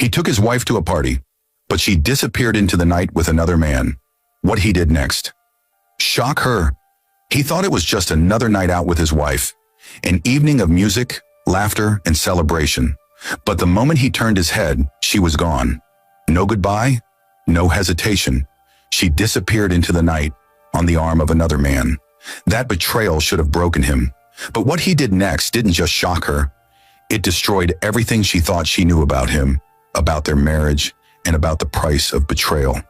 He took his wife to a party, but she disappeared into the night with another man. What he did next shock her. He thought it was just another night out with his wife, an evening of music, laughter, and celebration. But the moment he turned his head, she was gone. No goodbye, no hesitation. She disappeared into the night on the arm of another man. That betrayal should have broken him. But what he did next didn't just shock her. It destroyed everything she thought she knew about him, about their marriage, and about the price of betrayal.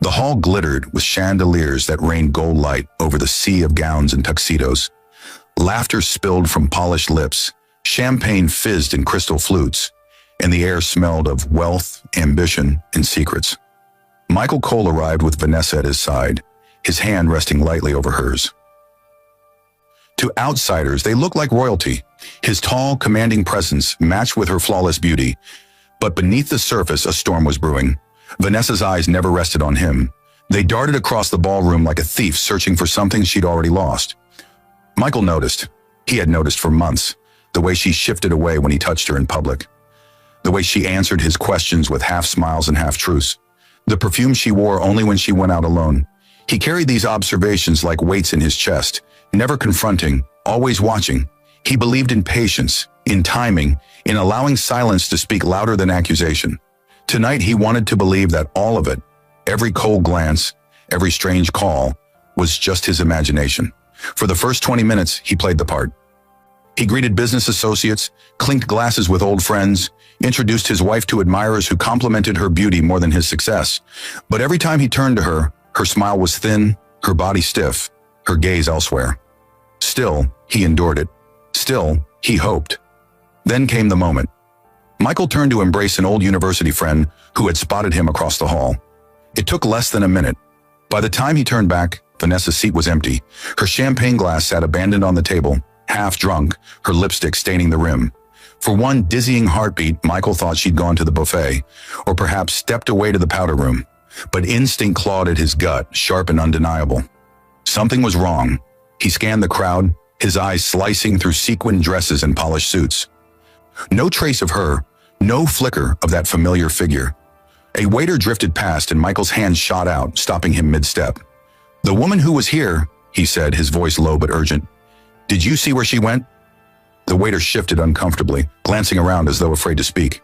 The hall glittered with chandeliers that rained gold light over the sea of gowns and tuxedos. Laughter spilled from polished lips, champagne fizzed in crystal flutes, and the air smelled of wealth, ambition, and secrets. Michael Cole arrived with Vanessa at his side, his hand resting lightly over hers. To outsiders, they looked like royalty. His tall, commanding presence matched with her flawless beauty. But beneath the surface, a storm was brewing. Vanessa's eyes never rested on him. They darted across the ballroom like a thief searching for something she'd already lost. Michael noticed. He had noticed for months. The way she shifted away when he touched her in public. The way she answered his questions with half smiles and half truths. The perfume she wore only when she went out alone. He carried these observations like weights in his chest, never confronting, always watching. He believed in patience, in timing, in allowing silence to speak louder than accusation. Tonight he wanted to believe that all of it, every cold glance, every strange call, was just his imagination. For the first 20 minutes, he played the part. He greeted business associates, clinked glasses with old friends, introduced his wife to admirers who complimented her beauty more than his success. But every time he turned to her, her smile was thin, her body stiff, her gaze elsewhere. Still, he endured it. Still, he hoped. Then came the moment. Michael turned to embrace an old university friend who had spotted him across the hall. It took less than a minute. By the time he turned back, Vanessa's seat was empty. Her champagne glass sat abandoned on the table, half drunk, her lipstick staining the rim. For one dizzying heartbeat, Michael thought she'd gone to the buffet, or perhaps stepped away to the powder room. But instinct clawed at his gut, sharp and undeniable. Something was wrong. He scanned the crowd, his eyes slicing through sequined dresses and polished suits. No trace of her, no flicker of that familiar figure. A waiter drifted past and Michael's hand shot out, stopping him mid-step. "The woman who was here," he said, his voice low but urgent. "Did you see where she went?" The waiter shifted uncomfortably, glancing around as though afraid to speak.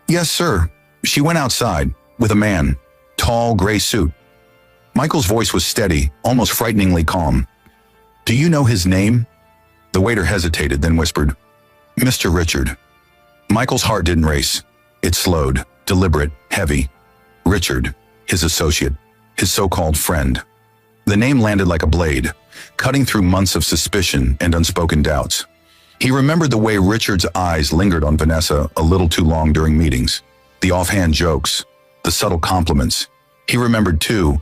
"Yes, sir. She went outside, with a man, tall, gray suit." Michael's voice was steady, almost frighteningly calm. "Do you know his name?" The waiter hesitated, then whispered, "Mr. Richard." Michael's heart didn't race. It slowed, deliberate, heavy. Richard, his associate, his so-called friend. The name landed like a blade, cutting through months of suspicion and unspoken doubts. He remembered the way Richard's eyes lingered on Vanessa a little too long during meetings, the offhand jokes, the subtle compliments. He remembered, too,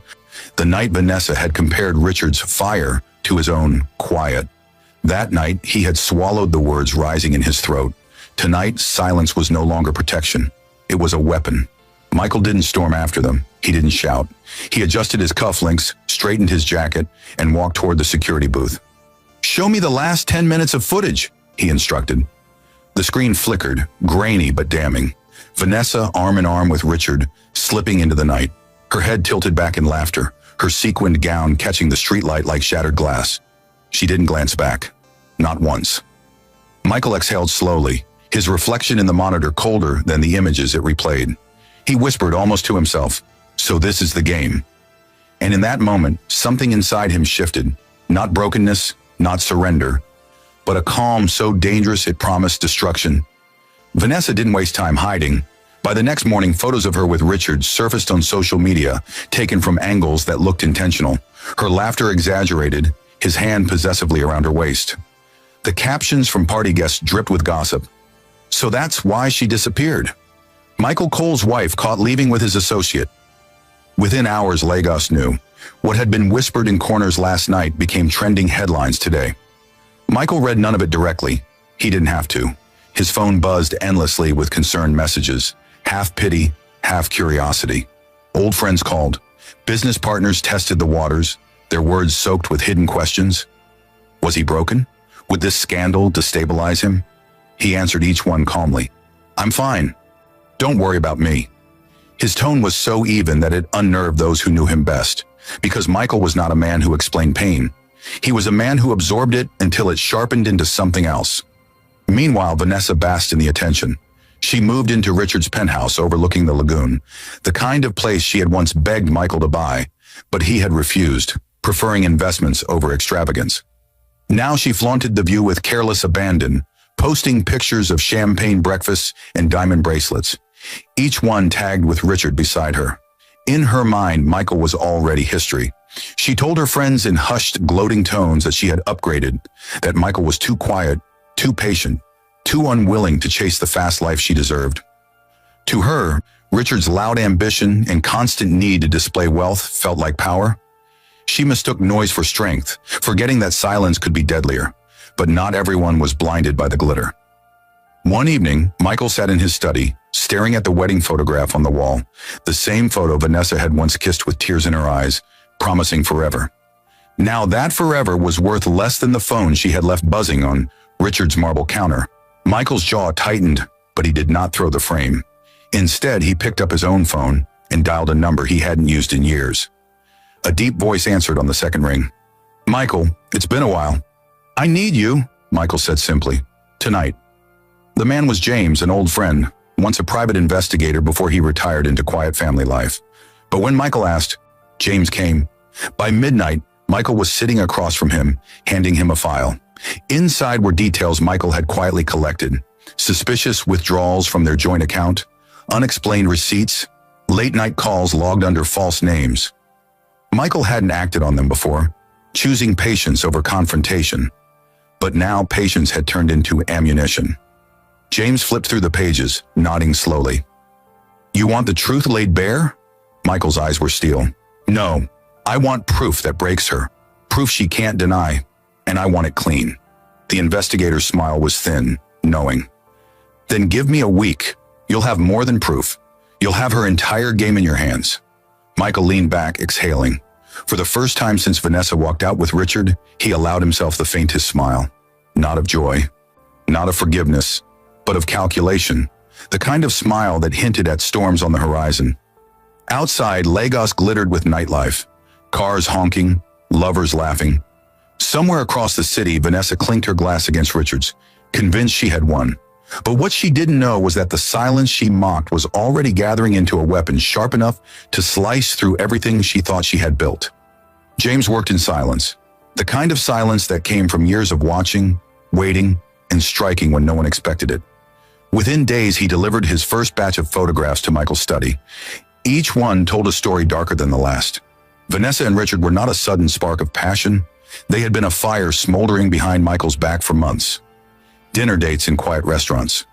the night Vanessa had compared Richard's fire to his own quiet. That night, he had swallowed the words rising in his throat. Tonight, silence was no longer protection. It was a weapon. Michael didn't storm after them. He didn't shout. He adjusted his cufflinks, straightened his jacket, and walked toward the security booth. "Show me the last 10 minutes of footage," he instructed. The screen flickered, grainy but damning. Vanessa, arm in arm with Richard, slipping into the night, her head tilted back in laughter, her sequined gown catching the streetlight like shattered glass. She didn't glance back. Not once. Michael exhaled slowly, his reflection in the monitor colder than the images it replayed. He whispered almost to himself, "So this is the game." And in that moment, something inside him shifted. Not brokenness, not surrender, but a calm so dangerous it promised destruction. Vanessa didn't waste time hiding. By the next morning, photos of her with Richard surfaced on social media, taken from angles that looked intentional. Her laughter exaggerated, his hand possessively around her waist. The captions from party guests dripped with gossip. So that's why she disappeared. Michael Cole's wife caught leaving with his associate. Within hours, Lagos knew. What had been whispered in corners last night became trending headlines today. Michael read none of it directly. He didn't have to. His phone buzzed endlessly with concerned messages, half pity, half curiosity. Old friends called. Business partners tested the waters, their words soaked with hidden questions. Was he broken? Would this scandal destabilize him? He answered each one calmly. "I'm fine. Don't worry about me." His tone was so even that it unnerved those who knew him best, because Michael was not a man who explained pain. He was a man who absorbed it until it sharpened into something else. Meanwhile, Vanessa basked in the attention. She moved into Richard's penthouse overlooking the lagoon, the kind of place she had once begged Michael to buy, but he had refused, preferring investments over extravagance. Now she flaunted the view with careless abandon, posting pictures of champagne breakfasts and diamond bracelets, each one tagged with Richard beside her. In her mind, Michael was already history. She told her friends in hushed, gloating tones that she had upgraded, that Michael was too quiet, too patient, too unwilling to chase the fast life she deserved. To her, Richard's loud ambition and constant need to display wealth felt like power. She mistook noise for strength, forgetting that silence could be deadlier, but not everyone was blinded by the glitter. One evening, Michael sat in his study, staring at the wedding photograph on the wall, the same photo Vanessa had once kissed with tears in her eyes, promising forever. Now that forever was worth less than the phone she had left buzzing on Richard's marble counter. Michael's jaw tightened, but he did not throw the frame. Instead, he picked up his own phone and dialed a number he hadn't used in years. A deep voice answered on the second ring. "Michael, it's been a while." "I need you," Michael said simply. "Tonight." The man was James, an old friend, once a private investigator before he retired into quiet family life. But when Michael asked, James came. By midnight, Michael was sitting across from him, handing him a file. Inside were details Michael had quietly collected: suspicious withdrawals from their joint account, unexplained receipts, late-night calls logged under false names. Michael hadn't acted on them before, choosing patience over confrontation. But now patience had turned into ammunition. James flipped through the pages, nodding slowly. "You want the truth laid bare?" Michael's eyes were steel. "No, I want proof that breaks her, proof she can't deny, and I want it clean." The investigator's smile was thin, knowing. "Then give me a week. You'll have more than proof. You'll have her entire game in your hands." Michael leaned back, exhaling. For the first time since Vanessa walked out with Richard, he allowed himself the faintest smile. Not of joy, not of forgiveness, but of calculation, the kind of smile that hinted at storms on the horizon. Outside, Lagos glittered with nightlife, cars honking, lovers laughing. Somewhere across the city, Vanessa clinked her glass against Richard's, convinced she had won. But what she didn't know was that the silence she mocked was already gathering into a weapon sharp enough to slice through everything she thought she had built. James worked in silence, the kind of silence that came from years of watching, waiting, and striking when no one expected it. Within days, he delivered his first batch of photographs to Michael's study. Each one told a story darker than the last. Vanessa and Richard were not a sudden spark of passion. They had been a fire smoldering behind Michael's back for months. Dinner dates in quiet restaurants,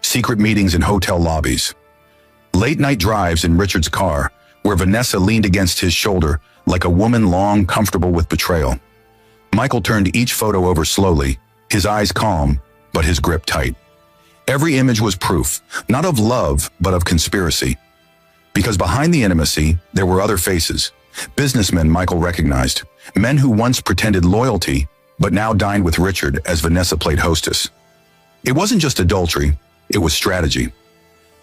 secret meetings in hotel lobbies, late-night drives in Richard's car, where Vanessa leaned against his shoulder like a woman long comfortable with betrayal. Michael turned each photo over slowly, his eyes calm, but his grip tight. Every image was proof, not of love, but of conspiracy. Because behind the intimacy, there were other faces. Businessmen Michael recognized, men who once pretended loyalty, but now dined with Richard as Vanessa played hostess. It wasn't just adultery, it was strategy.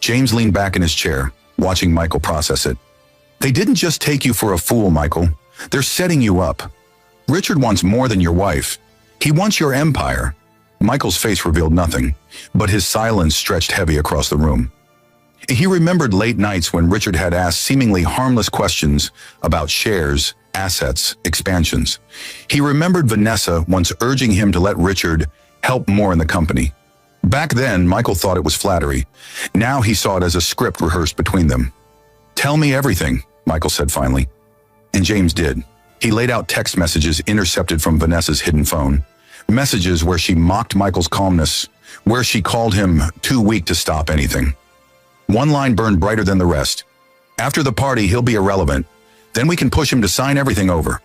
James leaned back in his chair, watching Michael process it. "They didn't just take you for a fool, Michael. They're setting you up. Richard wants more than your wife. He wants your empire." Michael's face revealed nothing, but his silence stretched heavy across the room. He remembered late nights when Richard had asked seemingly harmless questions about shares, assets, expansions. He remembered Vanessa once urging him to let Richard help more in the company. Back then, Michael thought it was flattery. Now he saw it as a script rehearsed between them. "Tell me everything," Michael said finally. And James did. He laid out text messages intercepted from Vanessa's hidden phone. Messages where she mocked Michael's calmness, where she called him too weak to stop anything. One line burned brighter than the rest. "After the party, he'll be irrelevant. Then we can push him to sign everything over."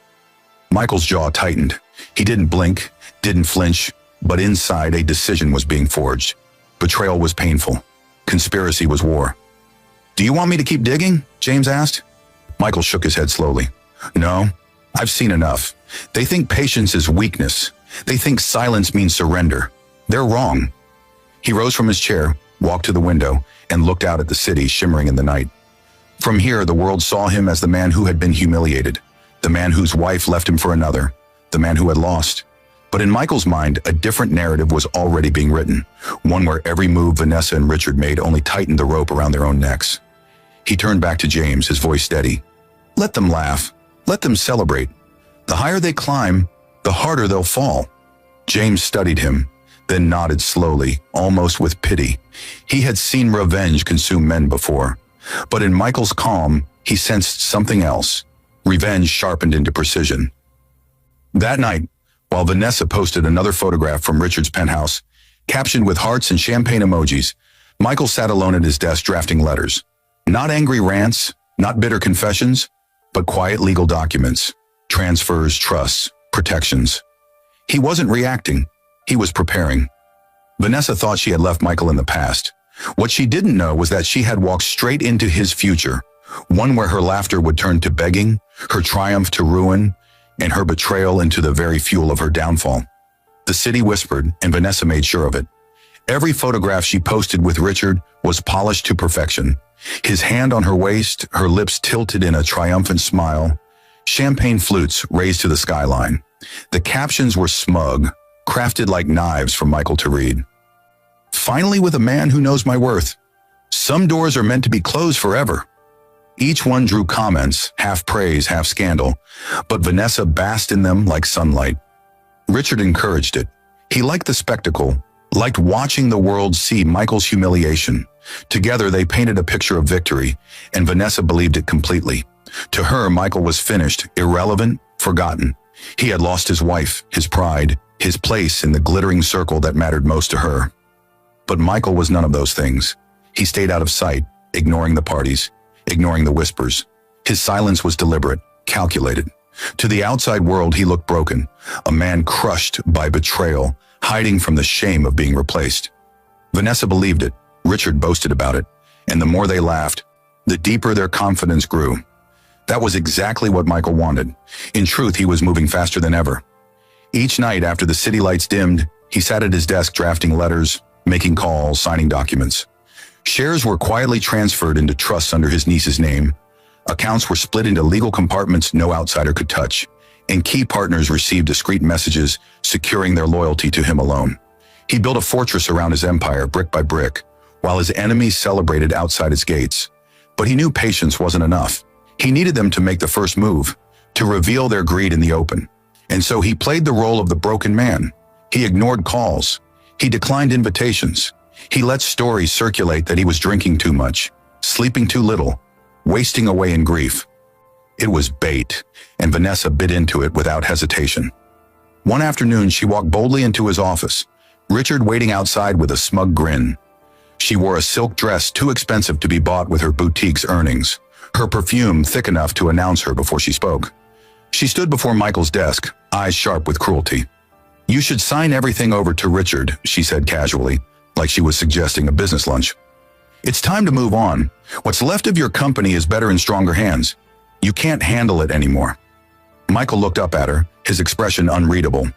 Michael's jaw tightened. He didn't blink, didn't flinch, but inside a decision was being forged. Betrayal was painful. Conspiracy was war. "Do you want me to keep digging?" James asked. Michael shook his head slowly. "No, I've seen enough. They think patience is weakness. They think silence means surrender. They're wrong." He rose from his chair, walked to the window, and looked out at the city shimmering in the night. From here, the world saw him as the man who had been humiliated, the man whose wife left him for another, the man who had lost. But in Michael's mind, a different narrative was already being written, one where every move Vanessa and Richard made only tightened the rope around their own necks. He turned back to James, his voice steady. Let them laugh. Let them celebrate. The higher they climb, the harder they'll fall. James studied him, then nodded slowly, almost with pity. He had seen revenge consume men before. But in Michael's calm, he sensed something else. Revenge sharpened into precision. That night, while Vanessa posted another photograph from Richard's penthouse, captioned with hearts and champagne emojis, Michael sat alone at his desk drafting letters. Not angry rants, not bitter confessions, but quiet legal documents, transfers, trusts, protections. He wasn't reacting. He was preparing. Vanessa thought she had left Michael in the past. What she didn't know was that she had walked straight into his future, one where her laughter would turn to begging, her triumph to ruin, and her betrayal into the very fuel of her downfall. The city whispered, and Vanessa made sure of it. Every photograph she posted with Richard was polished to perfection. His hand on her waist, her lips tilted in a triumphant smile, champagne flutes raised to the skyline. The captions were smug, crafted like knives for Michael to read. Finally with a man who knows my worth. Some doors are meant to be closed forever. Each one drew comments, half praise, half scandal, but Vanessa basked in them like sunlight. Richard encouraged it. He liked the spectacle, liked watching the world see Michael's humiliation. Together they painted a picture of victory, and Vanessa believed it completely. To her, Michael was finished, irrelevant, forgotten. He had lost his wife, his pride, his place in the glittering circle that mattered most to her. But Michael was none of those things. He stayed out of sight, ignoring the parties, ignoring the whispers. His silence was deliberate, calculated. To the outside world, he looked broken, a man crushed by betrayal, hiding from the shame of being replaced. Vanessa believed it. Richard boasted about it. And the more they laughed, the deeper their confidence grew. That was exactly what Michael wanted. In truth, he was moving faster than ever. Each night after the city lights dimmed, he sat at his desk drafting letters, making calls, signing documents. Shares were quietly transferred into trusts under his niece's name. Accounts were split into legal compartments no outsider could touch, and key partners received discreet messages securing their loyalty to him alone. He built a fortress around his empire, brick by brick, while his enemies celebrated outside its gates. But he knew patience wasn't enough. He needed them to make the first move, to reveal their greed in the open. And so he played the role of the broken man. He ignored calls. He declined invitations. He let stories circulate that he was drinking too much, sleeping too little, wasting away in grief. It was bait, and Vanessa bit into it without hesitation. One afternoon, she walked boldly into his office, Richard waiting outside with a smug grin. She wore a silk dress too expensive to be bought with her boutique's earnings, her perfume thick enough to announce her before she spoke. She stood before Michael's desk, eyes sharp with cruelty. "You should sign everything over to Richard," she said casually, like she was suggesting a business lunch. "It's time to move on. What's left of your company is better in stronger hands. You can't handle it anymore." Michael looked up at her, his expression unreadable.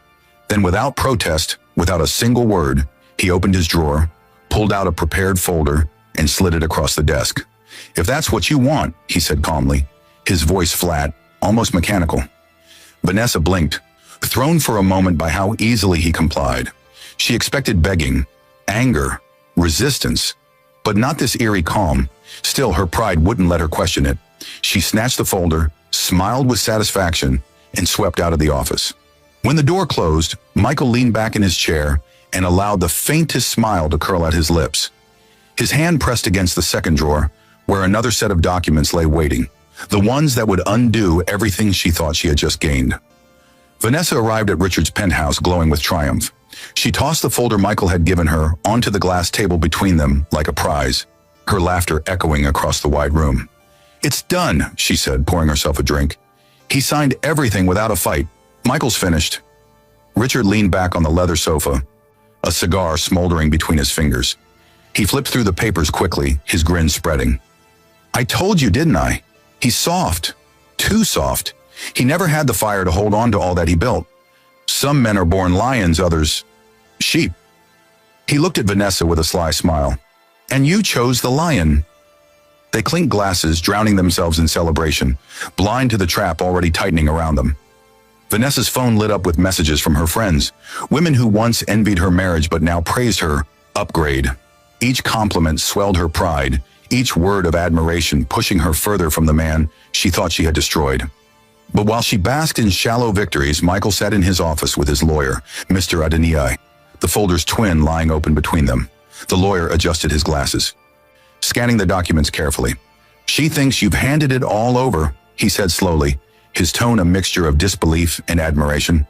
Then without protest, without a single word, he opened his drawer, pulled out a prepared folder, and slid it across the desk. "If that's what you want," he said calmly, his voice flat, almost mechanical. Vanessa blinked, thrown for a moment by how easily he complied. She expected begging, anger, resistance, but not this eerie calm. Still, her pride wouldn't let her question it. She snatched the folder, smiled with satisfaction, and swept out of the office. When the door closed, Michael leaned back in his chair and allowed the faintest smile to curl at his lips. His hand pressed against the second drawer, where another set of documents lay waiting, the ones that would undo everything she thought she had just gained. Vanessa arrived at Richard's penthouse glowing with triumph. She tossed the folder Michael had given her onto the glass table between them like a prize, her laughter echoing across the wide room. "It's done," she said, pouring herself a drink. "He signed everything without a fight. Michael's finished." Richard leaned back on the leather sofa, a cigar smoldering between his fingers. He flipped through the papers quickly, his grin spreading. "I told you, didn't I? He's soft. Too soft. He never had the fire to hold on to all that he built. Some men are born lions, others sheep." He looked at Vanessa with a sly smile. And you chose the lion. They clinked glasses, drowning themselves in celebration, blind to the trap already tightening around them. Vanessa's phone lit up with messages from her friends, women who once envied her marriage but now praised her upgrade. Each compliment swelled her pride, each word of admiration pushing her further from the man she thought she had destroyed. But while she basked in shallow victories, Michael sat in his office with his lawyer, Mr. Adeniyi, the folder's twin lying open between them. The lawyer adjusted his glasses, scanning the documents carefully. "She thinks you've handed it all over," he said slowly, his tone a mixture of disbelief and admiration.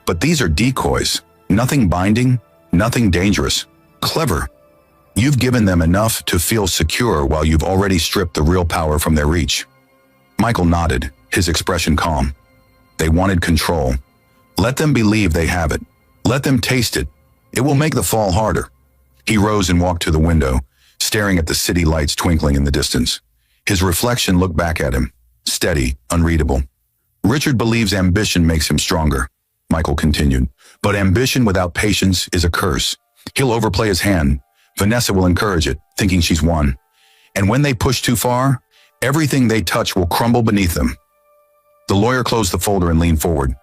"But these are decoys, nothing binding, nothing dangerous. Clever. You've given them enough to feel secure while you've already stripped the real power from their reach." Michael nodded, his expression calm. They wanted control. Let them believe they have it. Let them taste it. It will make the fall harder. He rose and walked to the window, staring at the city lights twinkling in the distance. His reflection looked back at him, steady, unreadable. "Richard believes ambition makes him stronger," Michael continued. "But ambition without patience is a curse. He'll overplay his hand. Vanessa will encourage it, thinking she's won. And when they push too far, everything they touch will crumble beneath them." The lawyer closed the folder and leaned forward.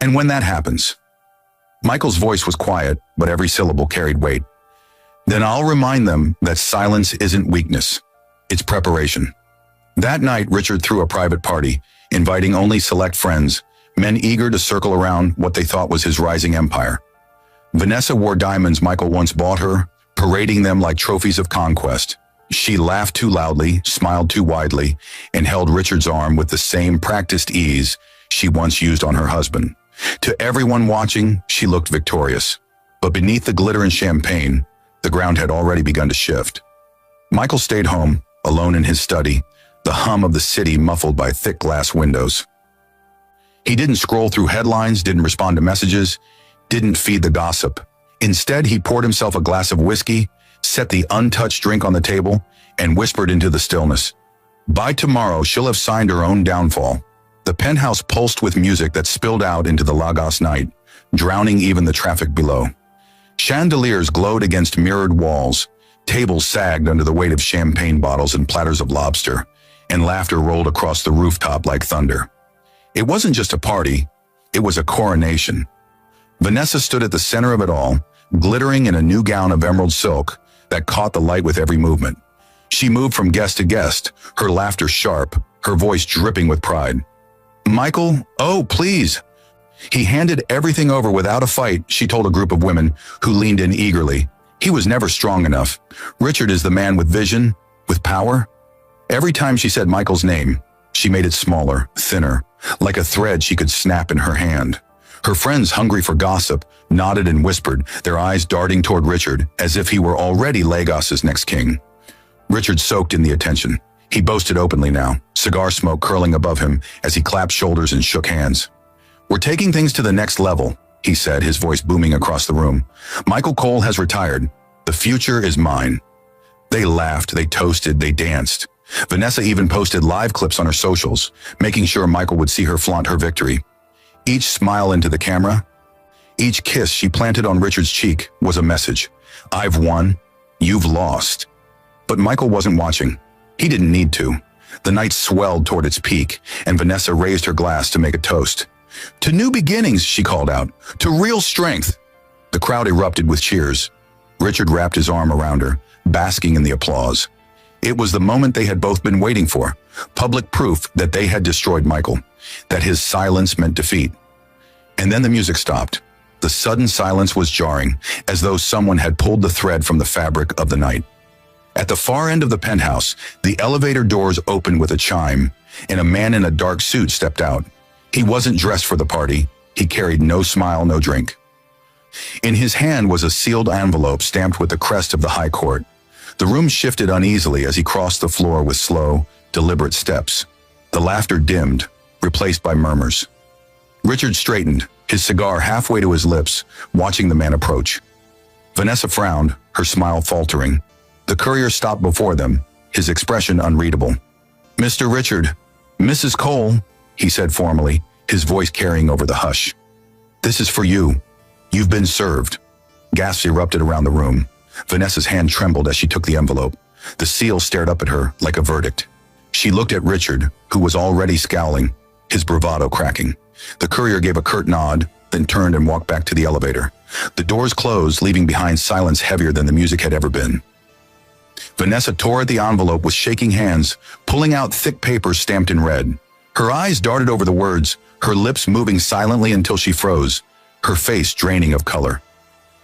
"And when that happens?" Michael's voice was quiet, but every syllable carried weight. "Then I'll remind them that silence isn't weakness. It's preparation." That night, Richard threw a private party, inviting only select friends, men eager to circle around what they thought was his rising empire. Vanessa wore diamonds Michael once bought her, parading them like trophies of conquest. She laughed too loudly, smiled too widely, and held Richard's arm with the same practiced ease she once used on her husband. To everyone watching, she looked victorious. But beneath the glitter and champagne, the ground had already begun to shift. Michael stayed home, alone in his study, the hum of the city muffled by thick glass windows. He didn't scroll through headlines, didn't respond to messages, didn't feed the gossip. Instead, he poured himself a glass of whiskey, set the untouched drink on the table, and whispered into the stillness. By tomorrow, she'll have signed her own downfall. The penthouse pulsed with music that spilled out into the Lagos night, drowning even the traffic below. Chandeliers glowed against mirrored walls, tables sagged under the weight of champagne bottles and platters of lobster, and laughter rolled across the rooftop like thunder. It wasn't just a party, it was a coronation. Vanessa stood at the center of it all, glittering in a new gown of emerald silk that caught the light with every movement. She moved from guest to guest, her laughter sharp, her voice dripping with pride. "Michael, oh, please." He handed everything over without a fight, she told a group of women who leaned in eagerly. He was never strong enough. Richard is the man with vision, with power. Every time she said Michael's name, she made it smaller, thinner, like a thread she could snap in her hand. Her friends, hungry for gossip, nodded and whispered, their eyes darting toward Richard as if he were already Lagos's next king. Richard soaked in the attention. He boasted openly now, cigar smoke curling above him as he clapped shoulders and shook hands. "We're taking things to the next level," he said, his voice booming across the room. "Michael Cole has retired. The future is mine." They laughed, they toasted, they danced. Vanessa even posted live clips on her socials, making sure Michael would see her flaunt her victory. Each smile into the camera, each kiss she planted on Richard's cheek was a message. "I've won. You've lost." But Michael wasn't watching. He didn't need to. The night swelled toward its peak, and Vanessa raised her glass to make a toast. "To new beginnings," she called out. "To real strength." The crowd erupted with cheers. Richard wrapped his arm around her, basking in the applause. It was the moment they had both been waiting for, public proof that they had destroyed Michael, that his silence meant defeat. And then the music stopped. The sudden silence was jarring, as though someone had pulled the thread from the fabric of the night. At the far end of the penthouse, the elevator doors opened with a chime, and a man in a dark suit stepped out. He wasn't dressed for the party. He carried no smile, no drink. In his hand was a sealed envelope stamped with the crest of the High Court. The room shifted uneasily as he crossed the floor with slow, deliberate steps. The laughter dimmed, replaced by murmurs. Richard straightened, his cigar halfway to his lips, watching the man approach. Vanessa frowned, her smile faltering. The courier stopped before them, his expression unreadable. "Mr. Richard, Mrs. Cole," he said formally, his voice carrying over the hush. "This is for you. You've been served." Gasps erupted around the room. Vanessa's hand trembled as she took the envelope. The seal stared up at her like a verdict. She looked at Richard, who was already scowling, his bravado cracking. The courier gave a curt nod, then turned and walked back to the elevator. The doors closed, leaving behind silence heavier than the music had ever been. Vanessa tore at the envelope with shaking hands, pulling out thick papers stamped in red. Her eyes darted over the words, her lips moving silently until she froze, her face draining of color.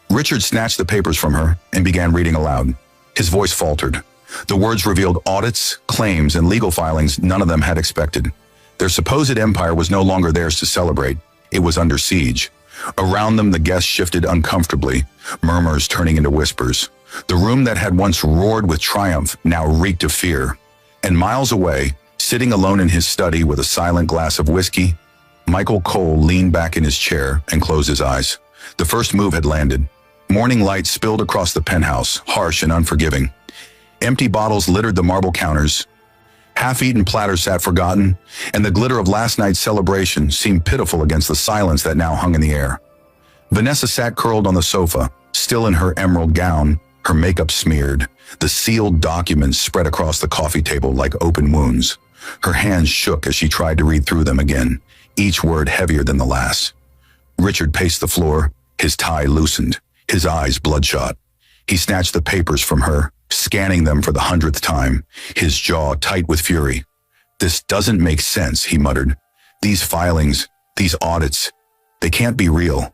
Richard snatched the papers from her and began reading aloud. His voice faltered. The words revealed audits, claims, and legal filings none of them had expected. Their supposed empire was no longer theirs to celebrate. It was under siege. Around them, the guests shifted uncomfortably, murmurs turning into whispers. The room that had once roared with triumph now reeked of fear. And miles away, sitting alone in his study with a silent glass of whiskey, Michael Cole leaned back in his chair and closed his eyes. The first move had landed. Morning light spilled across the penthouse, harsh and unforgiving. Empty bottles littered the marble counters. Half-eaten platters sat forgotten, and the glitter of last night's celebration seemed pitiful against the silence that now hung in the air. Vanessa sat curled on the sofa, still in her emerald gown, her makeup smeared, the sealed documents spread across the coffee table like open wounds. Her hands shook as she tried to read through them again, each word heavier than the last. Richard paced the floor, his tie loosened, his eyes bloodshot. He snatched the papers from her, scanning them for the 100th time, his jaw tight with fury. "This doesn't make sense," he muttered. "These filings, these audits, they can't be real."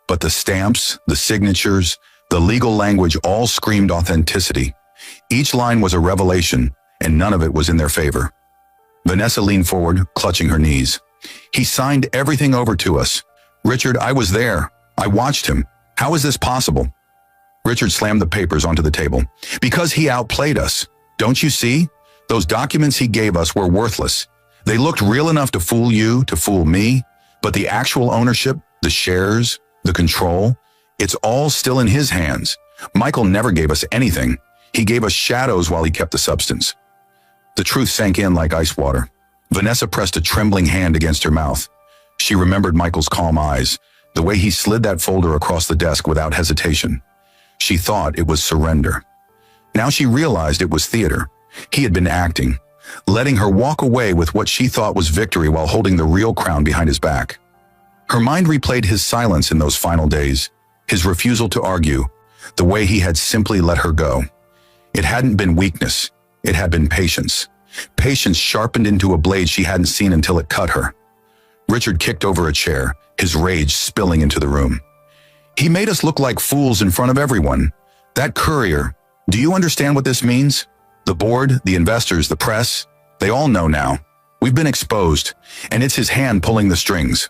But the stamps, the signatures, the legal language all screamed authenticity. Each line was a revelation, and none of it was in their favor. Vanessa leaned forward, clutching her knees. "He signed everything over to us. Richard, I was there. I watched him. How is this possible?" Richard slammed the papers onto the table. "Because he outplayed us. Don't you see? Those documents he gave us were worthless. They looked real enough to fool you, to fool me, but the actual ownership, the shares, the control, it's all still in his hands. Michael never gave us anything. He gave us shadows while he kept the substance." The truth sank in like ice water. Vanessa pressed a trembling hand against her mouth. She remembered Michael's calm eyes, the way he slid that folder across the desk without hesitation. She thought it was surrender. Now she realized it was theater. He had been acting, letting her walk away with what she thought was victory while holding the real crown behind his back. Her mind replayed his silence in those final days, his refusal to argue, the way he had simply let her go. It hadn't been weakness, it had been patience. Patience sharpened into a blade she hadn't seen until it cut her. Richard kicked over a chair, his rage spilling into the room. "He made us look like fools in front of everyone. That courier, do you understand what this means? The board, the investors, the press, they all know now. We've been exposed, and it's his hand pulling the strings."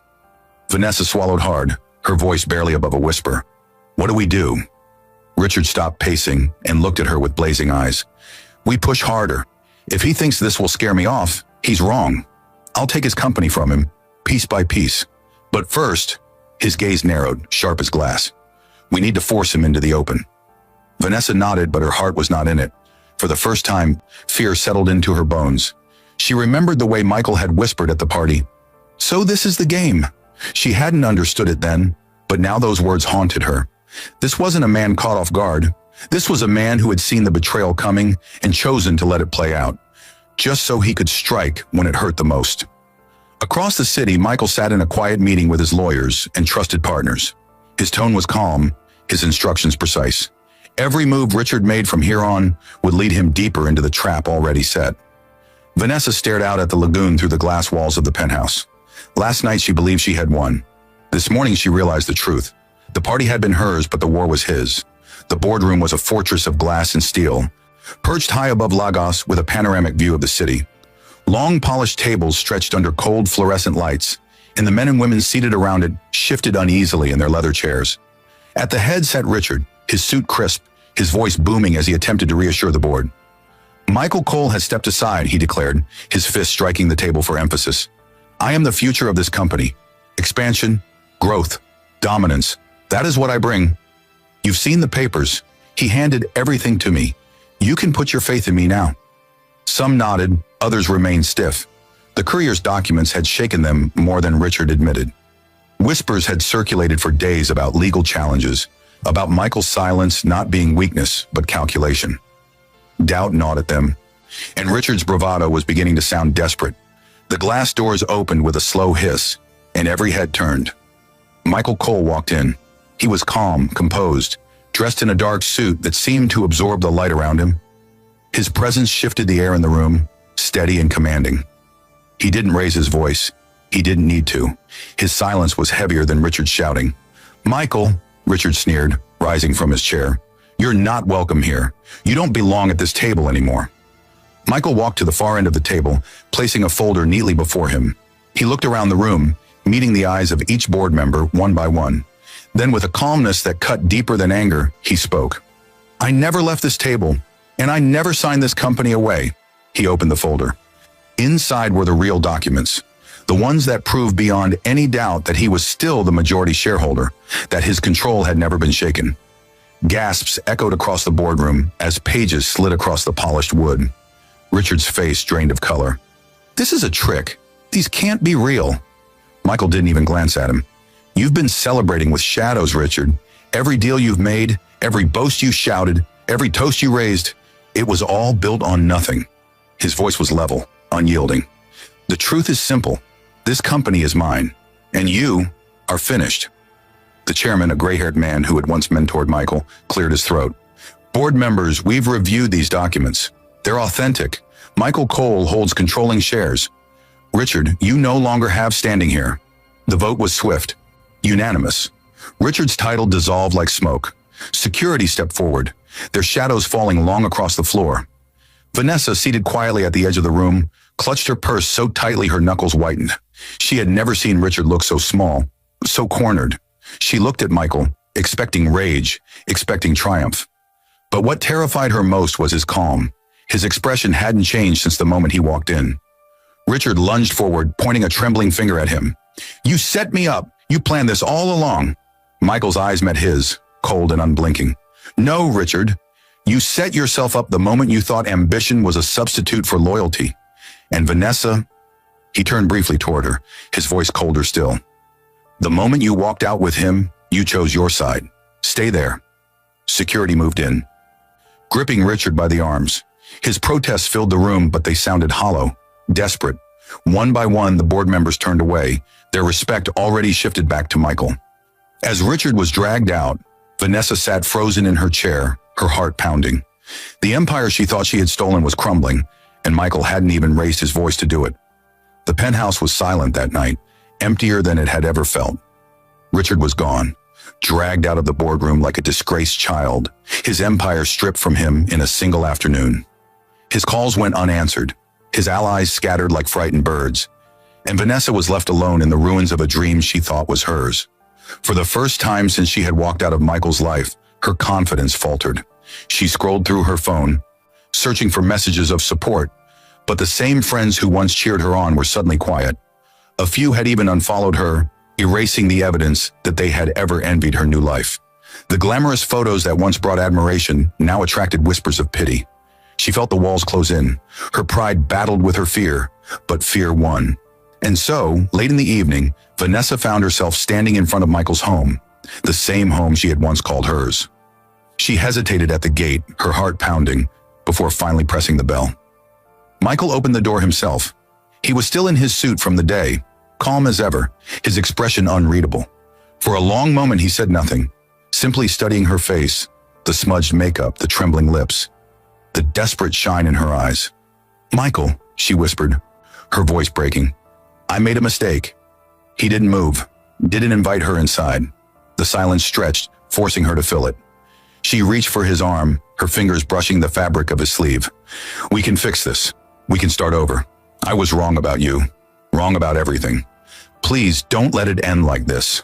Vanessa swallowed hard, her voice barely above a whisper. "What do we do?" Richard stopped pacing and looked at her with blazing eyes. "We push harder. If he thinks this will scare me off, he's wrong. I'll take his company from him, piece by piece. But first," his gaze narrowed, sharp as glass, "we need to force him into the open." Vanessa nodded, but her heart was not in it. For the first time, fear settled into her bones. She remembered the way Michael had whispered at the party. "So this is the game." She hadn't understood it then, but now those words haunted her. This wasn't a man caught off guard. This was a man who had seen the betrayal coming and chosen to let it play out, just so he could strike when it hurt the most. Across the city, Michael sat in a quiet meeting with his lawyers and trusted partners. His tone was calm, his instructions precise. Every move Richard made from here on would lead him deeper into the trap already set. Vanessa stared out at the lagoon through the glass walls of the penthouse. Last night she believed she had won. This morning she realized the truth. The party had been hers, but the war was his. The boardroom was a fortress of glass and steel, perched high above Lagos with a panoramic view of the city. Long polished tables stretched under cold fluorescent lights, and the men and women seated around it shifted uneasily in their leather chairs. At the head sat Richard, his suit crisp, his voice booming as he attempted to reassure the board. "Michael Cole has stepped aside," he declared, his fist striking the table for emphasis. "I am the future of this company. Expansion, growth, dominance. That is what I bring. You've seen the papers. He handed everything to me. You can put your faith in me now." Some nodded, others remained stiff. The courier's documents had shaken them more than Richard admitted. Whispers had circulated for days about legal challenges, about Michael's silence not being weakness, but calculation. Doubt gnawed at them, and Richard's bravado was beginning to sound desperate. The glass doors opened with a slow hiss, and every head turned. Michael Cole walked in. He was calm, composed, dressed in a dark suit that seemed to absorb the light around him. His presence shifted the air in the room, steady and commanding. He didn't raise his voice. He didn't need to. His silence was heavier than Richard's shouting. "Michael," Richard sneered, rising from his chair, "you're not welcome here. You don't belong at this table anymore." Michael walked to the far end of the table, placing a folder neatly before him. He looked around the room, meeting the eyes of each board member one by one. Then, with a calmness that cut deeper than anger, he spoke. "I never left this table, and I never signed this company away." He opened the folder. Inside were the real documents, the ones that proved beyond any doubt that he was still the majority shareholder, that his control had never been shaken. Gasps echoed across the boardroom as pages slid across the polished wood. Richard's face drained of color. "This is a trick. These can't be real." Michael didn't even glance at him. "You've been celebrating with shadows, Richard. Every deal you've made, every boast you shouted, every toast you raised, it was all built on nothing." His voice was level, unyielding. "The truth is simple. This company is mine, and you are finished." The chairman, a gray-haired man who had once mentored Michael, cleared his throat. "Board members, we've reviewed these documents. They're authentic. Michael Cole holds controlling shares. Richard, you no longer have standing here." The vote was swift, unanimous. Richard's title dissolved like smoke. Security stepped forward, their shadows falling long across the floor. Vanessa, seated quietly at the edge of the room, clutched her purse so tightly her knuckles whitened. She had never seen Richard look so small, so cornered. She looked at Michael, expecting rage, expecting triumph. But what terrified her most was his calm. His expression hadn't changed since the moment he walked in. Richard lunged forward, pointing a trembling finger at him. "You set me up. You planned this all along." Michael's eyes met his, cold and unblinking. "No, Richard. You set yourself up the moment you thought ambition was a substitute for loyalty. And Vanessa," he turned briefly toward her, his voice colder still. "The moment you walked out with him, you chose your side. Stay there." Security moved in, gripping Richard by the arms. His protests filled the room, but they sounded hollow, desperate. One by one, the board members turned away, their respect already shifted back to Michael. As Richard was dragged out, Vanessa sat frozen in her chair, her heart pounding. The empire she thought she had stolen was crumbling, and Michael hadn't even raised his voice to do it. The penthouse was silent that night, emptier than it had ever felt. Richard was gone, dragged out of the boardroom like a disgraced child, his empire stripped from him in a single afternoon. His calls went unanswered, his allies scattered like frightened birds, and Vanessa was left alone in the ruins of a dream she thought was hers. For the first time since she had walked out of Michael's life, her confidence faltered. She scrolled through her phone, searching for messages of support, but the same friends who once cheered her on were suddenly quiet. A few had even unfollowed her, erasing the evidence that they had ever envied her new life. The glamorous photos that once brought admiration now attracted whispers of pity. She felt the walls close in. Her pride battled with her fear, but fear won. And so, late in the evening, Vanessa found herself standing in front of Michael's home, the same home she had once called hers. She hesitated at the gate, her heart pounding, before finally pressing the bell. Michael opened the door himself. He was still in his suit from the day, calm as ever, his expression unreadable. For a long moment he said nothing, simply studying her face, the smudged makeup, the trembling lips, the desperate shine in her eyes. "Michael," she whispered, her voice breaking. "I made a mistake." He didn't move, didn't invite her inside. The silence stretched, forcing her to fill it. She reached for his arm, her fingers brushing the fabric of his sleeve. "We can fix this. We can start over. I was wrong about you. Wrong about everything. Please don't let it end like this."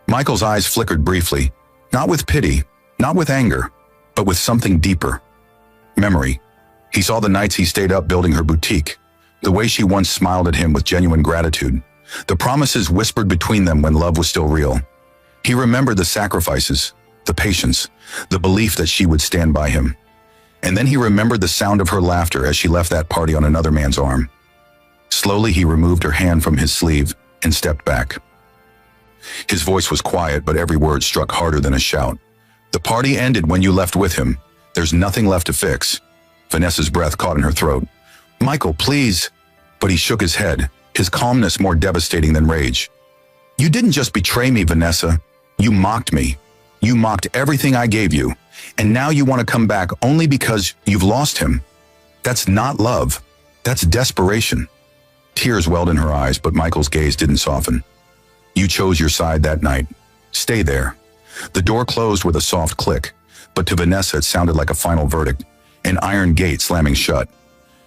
Michael's eyes flickered briefly, not with pity, not with anger, but with something deeper. Memory. He saw the nights he stayed up building her boutique, the way she once smiled at him with genuine gratitude, the promises whispered between them when love was still real. He remembered the sacrifices, the patience, the belief that she would stand by him. And then he remembered the sound of her laughter as she left that party on another man's arm. Slowly he removed her hand from his sleeve and stepped back. His voice was quiet, but every word struck harder than a shout. The party ended when you left with him. There's nothing left to fix. Vanessa's breath caught in her throat. Michael, please. But he shook his head, his calmness more devastating than rage. You didn't just betray me, Vanessa. You mocked me. You mocked everything I gave you. And now you want to come back only because you've lost him. That's not love. That's desperation. Tears welled in her eyes, but Michael's gaze didn't soften. You chose your side that night. Stay there. The door closed with a soft click, but to Vanessa it sounded like a final verdict, an iron gate slamming shut.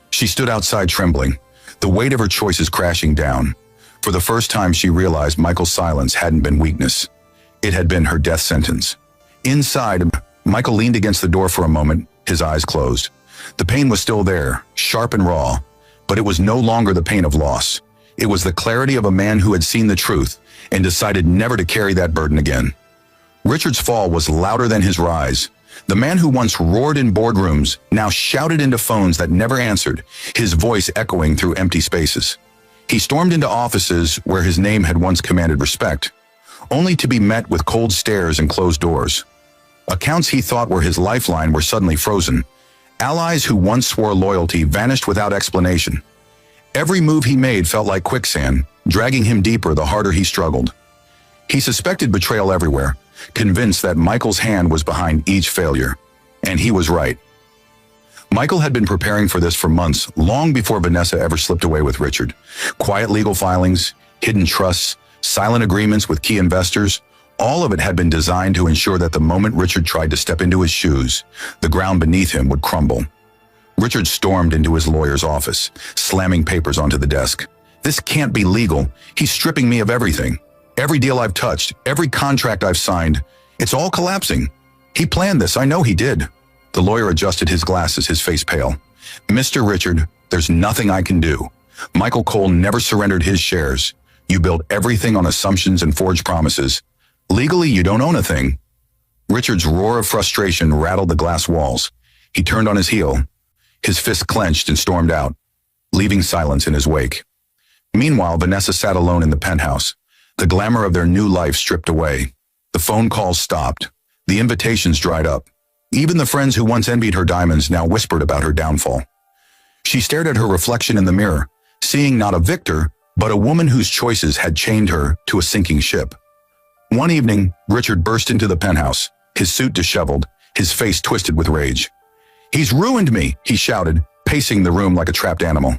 She stood outside trembling, the weight of her choices crashing down. For the first time she realized Michael's silence hadn't been weakness. It had been her death sentence. Inside, Michael leaned against the door for a moment, his eyes closed. The pain was still there, sharp and raw, but it was no longer the pain of loss. It was the clarity of a man who had seen the truth and decided never to carry that burden again. Richard's fall was louder than his rise. The man who once roared in boardrooms now shouted into phones that never answered, his voice echoing through empty spaces. He stormed into offices where his name had once commanded respect, only to be met with cold stares and closed doors. Accounts he thought were his lifeline were suddenly frozen. Allies who once swore loyalty vanished without explanation. Every move he made felt like quicksand, dragging him deeper the harder he struggled. He suspected betrayal everywhere, convinced that Michael's hand was behind each failure. And he was right. Michael had been preparing for this for months, long before Vanessa ever slipped away with Richard. Quiet legal filings, hidden trusts, silent agreements with key investors, all of it had been designed to ensure that the moment Richard tried to step into his shoes, the ground beneath him would crumble. Richard stormed into his lawyer's office, slamming papers onto the desk. This can't be legal. He's stripping me of everything. Every deal I've touched, every contract I've signed, it's all collapsing. He planned this, I know he did. The lawyer adjusted his glasses, his face pale. Mr. Richard, there's nothing I can do. Michael Cole never surrendered his shares. You built everything on assumptions and forged promises. Legally, you don't own a thing. Richard's roar of frustration rattled the glass walls. He turned on his heel. His fist clenched and stormed out, leaving silence in his wake. Meanwhile, Vanessa sat alone in the penthouse, the glamour of their new life stripped away. The phone calls stopped. The invitations dried up. Even the friends who once envied her diamonds now whispered about her downfall. She stared at her reflection in the mirror, seeing not a victor, but a woman whose choices had chained her to a sinking ship. One evening, Richard burst into the penthouse, his suit disheveled, his face twisted with rage. He's ruined me, he shouted, pacing the room like a trapped animal.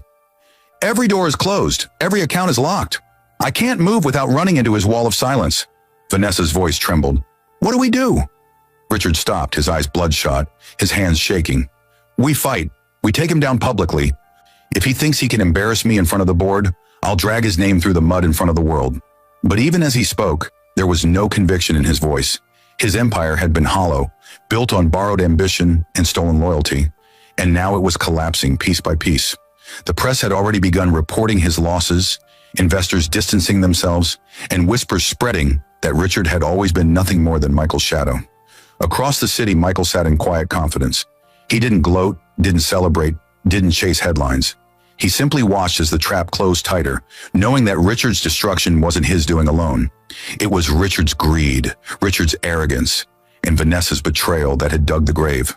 Every door is closed. Every account is locked. I can't move without running into his wall of silence. Vanessa's voice trembled. What do we do? Richard stopped, his eyes bloodshot, his hands shaking. We fight. We take him down publicly. If he thinks he can embarrass me in front of the board, I'll drag his name through the mud in front of the world. But even as he spoke, there was no conviction in his voice. His empire had been hollow, built on borrowed ambition and stolen loyalty, and now it was collapsing piece by piece. The press had already begun reporting his losses, investors distancing themselves, and whispers spreading that Richard had always been nothing more than Michael's shadow. Across the city, Michael sat in quiet confidence. He didn't gloat, didn't celebrate, didn't chase headlines. He simply watched as the trap closed tighter, knowing that Richard's destruction wasn't his doing alone. It was Richard's greed, Richard's arrogance, and Vanessa's betrayal that had dug the grave.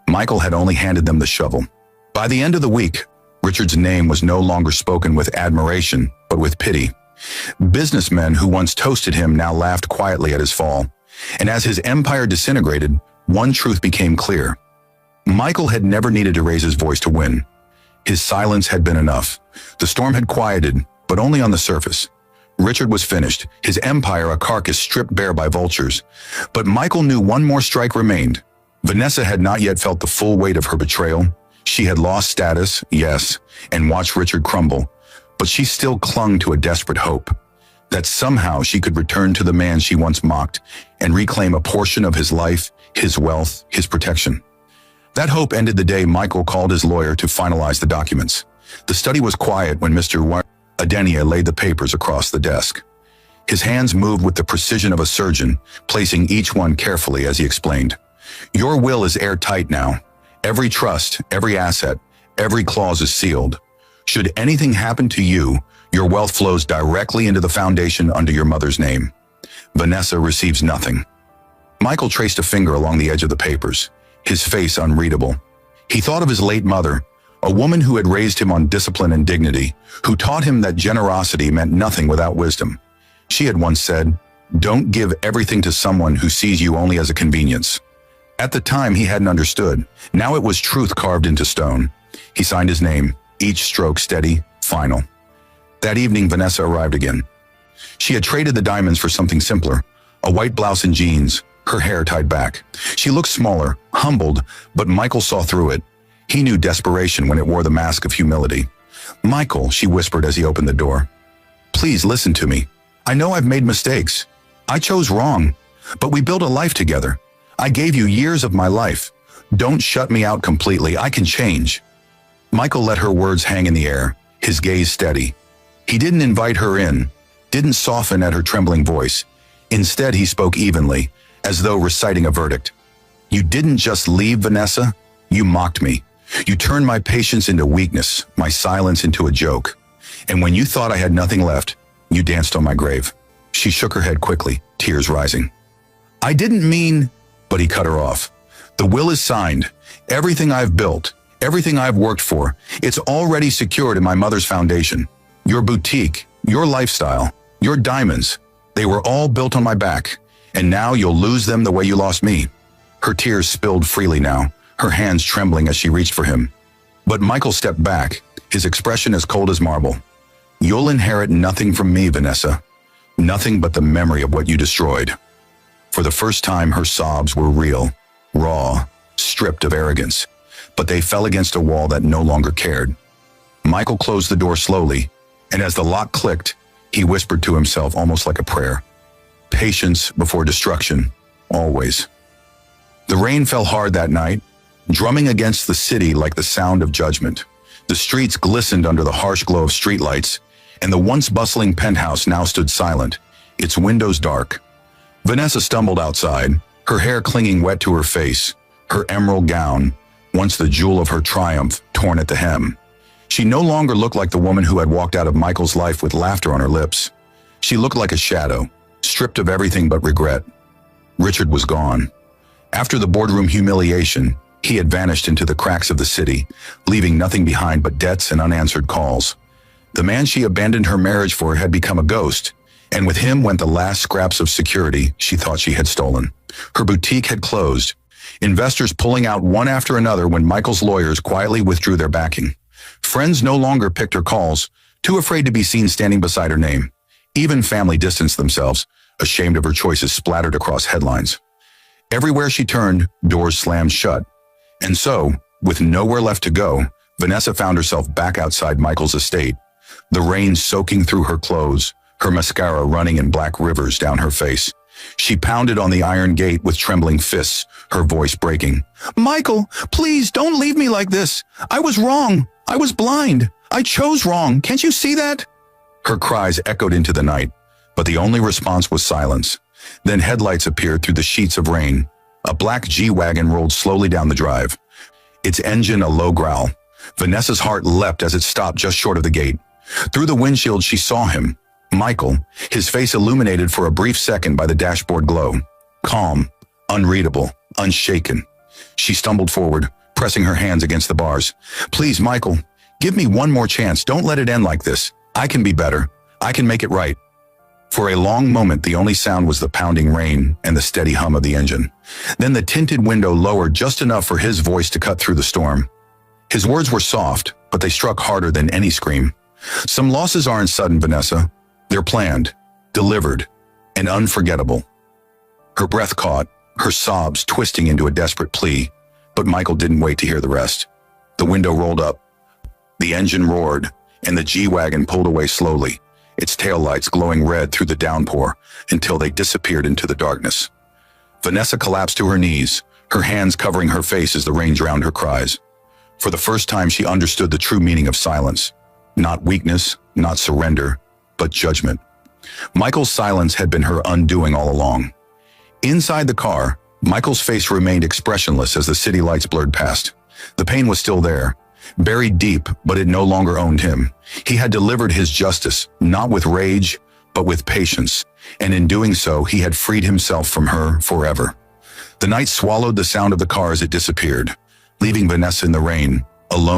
Michael had only handed them the shovel. By the end of the week, Richard's name was no longer spoken with admiration, but with pity. Businessmen who once toasted him now laughed quietly at his fall. And as his empire disintegrated, one truth became clear. Michael had never needed to raise his voice to win. His silence had been enough. The storm had quieted, but only on the surface. Richard was finished, his empire a carcass stripped bare by vultures. But Michael knew one more strike remained. Vanessa had not yet felt the full weight of her betrayal. She had lost status, yes, and watched Richard crumble, but she still clung to a desperate hope that somehow she could return to the man she once mocked and reclaim a portion of his life, his wealth, his protection. That hope ended the day Michael called his lawyer to finalize the documents. The study was quiet when Mr. Adenia laid the papers across the desk. His hands moved with the precision of a surgeon, placing each one carefully as he explained. Your will is airtight now. Every trust, every asset, every clause is sealed. Should anything happen to you, your wealth flows directly into the foundation under your mother's name. Vanessa receives nothing. Michael traced a finger along the edge of the papers, his face unreadable. He thought of his late mother, a woman who had raised him on discipline and dignity, who taught him that generosity meant nothing without wisdom. She had once said, "Don't give everything to someone who sees you only as a convenience." At the time, he hadn't understood. Now it was truth carved into stone. He signed his name, each stroke steady, final. That evening, Vanessa arrived again. She had traded the diamonds for something simpler, a white blouse and jeans, her hair tied back. She looked smaller, humbled, but Michael saw through it. He knew desperation when it wore the mask of humility. "Michael," she whispered as he opened the door. "Please listen to me. I know I've made mistakes. I chose wrong, but we built a life together. I gave you years of my life. Don't shut me out completely. I can change." Michael let her words hang in the air, his gaze steady. He didn't invite her in, didn't soften at her trembling voice. Instead, he spoke evenly, as though reciting a verdict. "You didn't just leave, Vanessa. You mocked me. You turned my patience into weakness, my silence into a joke. And when you thought I had nothing left, you danced on my grave." She shook her head quickly, tears rising. "I didn't mean—" But he cut her off. "The will is signed. Everything I've built, everything I've worked for, it's already secured in my mother's foundation. Your boutique, your lifestyle, your diamonds, they were all built on my back. And now you'll lose them the way you lost me." Her tears spilled freely now, her hands trembling as she reached for him. But Michael stepped back, his expression as cold as marble. "You'll inherit nothing from me, Vanessa. Nothing but the memory of what you destroyed." For the first time, her sobs were real, raw, stripped of arrogance. But they fell against a wall that no longer cared. Michael closed the door slowly, and as the lock clicked, he whispered to himself almost like a prayer. Patience before destruction, always. The rain fell hard that night, drumming against the city like the sound of judgment. The streets glistened under the harsh glow of streetlights, and the once bustling penthouse now stood silent, its windows dark. Vanessa stumbled outside, her hair clinging wet to her face, her emerald gown, once the jewel of her triumph, torn at the hem. She no longer looked like the woman who had walked out of Michael's life with laughter on her lips. She looked like a shadow, stripped of everything but regret. Richard was gone. After the boardroom humiliation, he had vanished into the cracks of the city, leaving nothing behind but debts and unanswered calls. The man she abandoned her marriage for had become a ghost, and with him went the last scraps of security she thought she had stolen. Her boutique had closed, investors pulling out one after another when Michael's lawyers quietly withdrew their backing. Friends no longer picked her calls, too afraid to be seen standing beside her name. Even family distanced themselves, ashamed of her choices splattered across headlines. Everywhere she turned, doors slammed shut. And so, with nowhere left to go, Vanessa found herself back outside Michael's estate, the rain soaking through her clothes, her mascara running in black rivers down her face. She pounded on the iron gate with trembling fists, her voice breaking. "Michael, please don't leave me like this. I was wrong. I was blind. I chose wrong. Can't you see that?" Her cries echoed into the night, but the only response was silence. Then headlights appeared through the sheets of rain. A black G-Wagon rolled slowly down the drive, its engine a low growl. Vanessa's heart leapt as it stopped just short of the gate. Through the windshield, she saw him, Michael, his face illuminated for a brief second by the dashboard glow. Calm, unreadable, unshaken. She stumbled forward, pressing her hands against the bars. "Please, Michael, give me one more chance. Don't let it end like this. I can be better. I can make it right." For a long moment, the only sound was the pounding rain and the steady hum of the engine. Then the tinted window lowered just enough for his voice to cut through the storm. His words were soft, but they struck harder than any scream. "Some losses aren't sudden, Vanessa. They're planned, delivered, and unforgettable." Her breath caught, her sobs twisting into a desperate plea, but Michael didn't wait to hear the rest. The window rolled up, the engine roared, and the G-Wagon pulled away slowly, its taillights glowing red through the downpour until they disappeared into the darkness. Vanessa collapsed to her knees, her hands covering her face as the rain drowned her cries. For the first time, she understood the true meaning of silence. Not weakness, not surrender, but judgment. Michael's silence had been her undoing all along. Inside the car, Michael's face remained expressionless as the city lights blurred past. The pain was still there, buried deep, but it no longer owned him. He had delivered his justice, not with rage, but with patience, and in doing so, he had freed himself from her forever. The night swallowed the sound of the car as it disappeared, leaving Vanessa in the rain, alone.